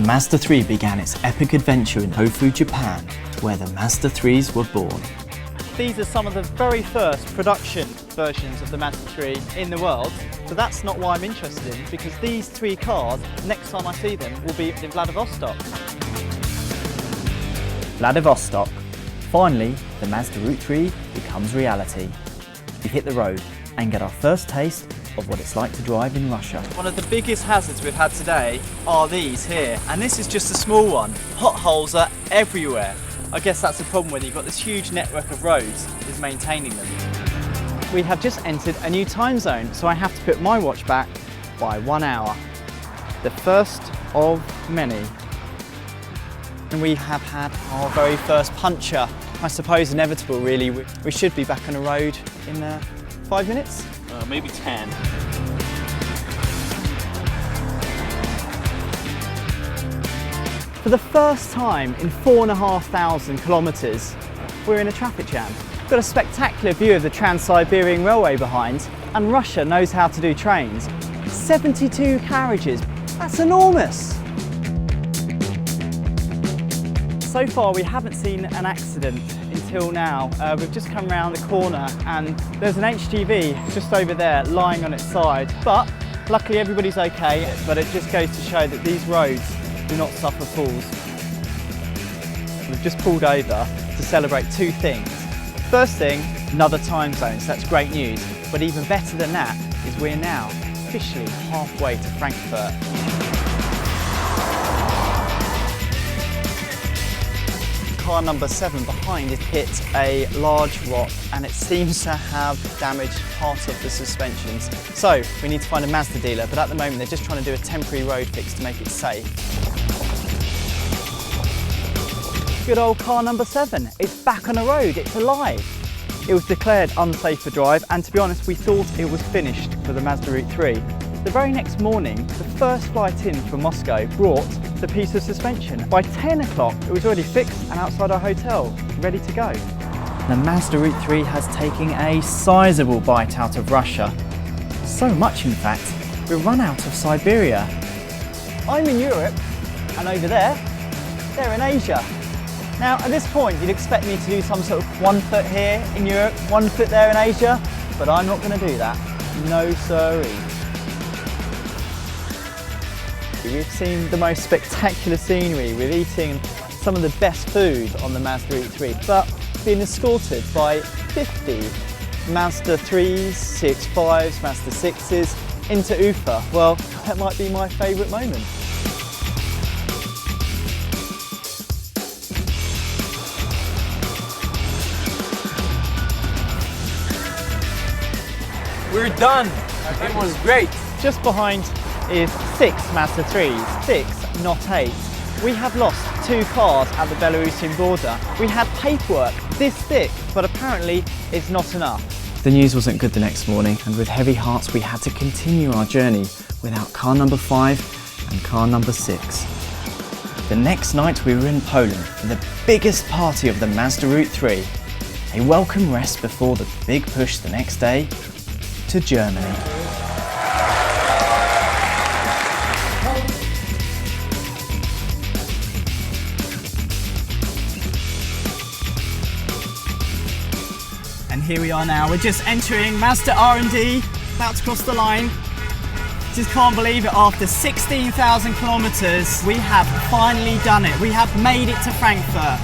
Mazda 3 began its epic adventure in Tofu, Japan, where the Mazda 3s were born. These are some of the very first production versions of the Mazda 3 in the world, but that's not why I'm interested in, because these three cars, next time I see them, will be in Vladivostok. Vladivostok. Finally, the Mazda Route 3 becomes reality. We hit the road and get our first taste of what it's like to drive in Russia. One of the biggest hazards we've had today are these here, and this is just a small one. Potholes are everywhere. I guess that's the problem when you've got this huge network of roads, is maintaining them. We have just entered a new time zone, so I have to put my watch back by 1 hour. The first of many. And we have had our very first puncture. I suppose inevitable really. We should be back on the road in 5 minutes? Maybe 10. For the first time in 4,500 kilometres, we're in a traffic jam. We've got a spectacular view of the Trans-Siberian Railway behind, and Russia knows how to do trains. 72 carriages, that's enormous! So far we haven't seen an accident until now. We've just come around the corner and there's an HGV just over there lying on its side, but luckily everybody's okay, but it just goes to show that these roads do not suffer fools. We've just pulled over to celebrate two things. First thing, another time zone, so that's great news, but even better than that is we're now officially halfway to Frankfurt. Car number 7 behind it hit a large rock and it seems to have damaged part of the suspensions. So we need to find a Mazda dealer, but at the moment they're just trying to do a temporary road fix to make it safe. Good old car number 7, it's back on the road, it's alive. It was declared unsafe for drive, and to be honest we thought it was finished for the Mazda Route 3. The very next morning, the first flight in from Moscow brought the piece of suspension. By 10 o'clock, it was already fixed and outside our hotel, ready to go. The Mazda Route 3 has taken a sizable bite out of Russia. So much, in fact, we've run out of Siberia. I'm in Europe, and over there, they're in Asia. Now, at this point, you'd expect me to do some sort of 1 foot here in Europe, 1 foot there in Asia, but I'm not going to do that. No siree. We've seen the most spectacular scenery. We're eating some of the best food on the Mazda Route 3, but being escorted by 50 Mazda 3s, CX-5s, Mazda 6s into Ufa. Well, that might be my favourite moment. We're done! It was great! Just behind is 6 Mazda 3s, 6, not 8. We have lost 2 cars at the Belarusian border. We had paperwork this thick, but apparently it's not enough. The news wasn't good the next morning, and with heavy hearts we had to continue our journey without car number 5 and car number 6. The next night we were in Poland for the biggest party of the Mazda Route 3. A welcome rest before the big push the next day to Germany. And here we are now, we're just entering Mazda R&D, about to cross the line. Just can't believe it, after 16,000 kilometres, we have finally done it. We have made it to Frankfurt.